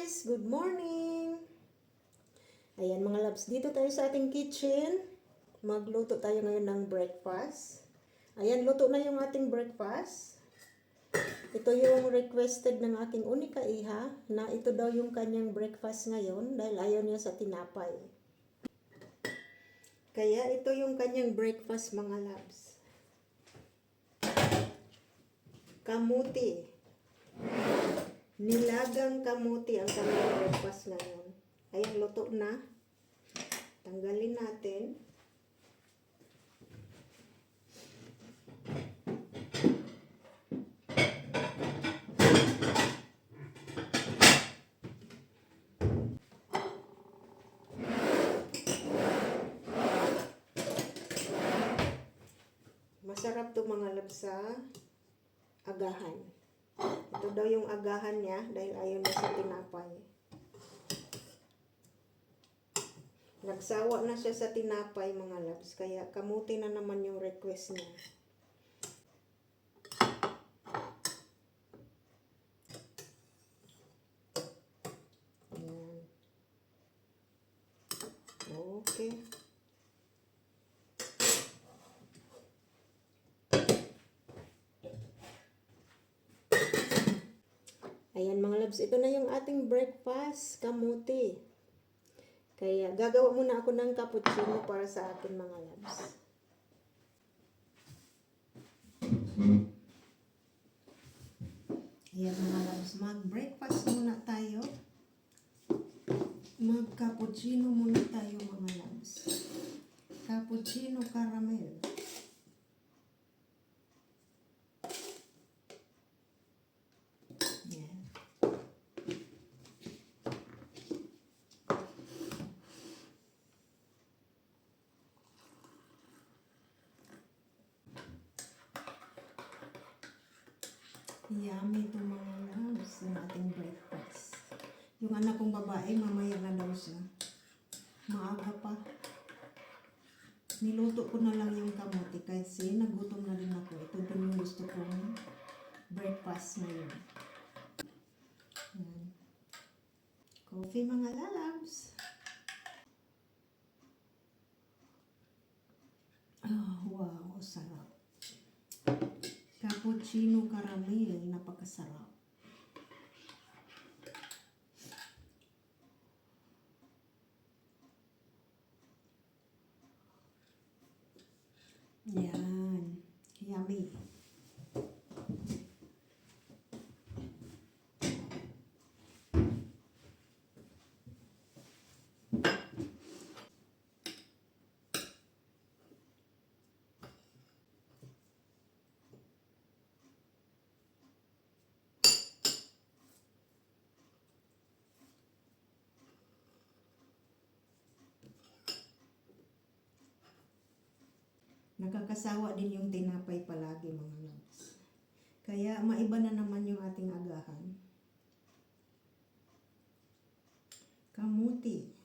guys! Good morning! Ayan mga loves, dito tayo sa ating kitchen. Magluto tayo ngayon ng breakfast. Ayan, luto na yung ating breakfast. Ito yung requested ng aking unika iha na ito daw yung kanyang breakfast ngayon dahil ayaw niya sa tinapay. Kaya ito yung kanyang breakfast mga loves. Kamuti. Nilagang kamuti ang kanyang breakfast ngayon. Ayan, luto na. Tanggalin natin. Masarap to mga loves sa agahan. Ito daw yung agahan niya dahil ayaw na sa tinapay. Nagsawa na siya sa tinapay mga loves, kaya kamuti na naman yung request niya. Ayan. Okay. Ayan mga loves, ito na yung ating breakfast, kamuti. Kaya gagawa muna ako ng cappuccino para sa akin mga loves. Ayan mga loves, mag-breakfast muna tayo. Mag-cappuccino muna tayo mga loves. Cappuccino caramel. Yummy ito mga loves ng ating breakfast. Yung anak kong babae, mamaya na daw siya. Maaga pa. Niluto ko na lang yung kamote kasi nagutom na rin ako. Ito din yung gusto kong breakfast ngayon. Yan. Coffee mga loves. Oh, wow, sarap. Cappuccino caramel, napakasarap. Yan, yummy. Nakakasawa din yung tinapay palagi mga loves. Kaya maiba na naman yung ating agahan. Kamuti.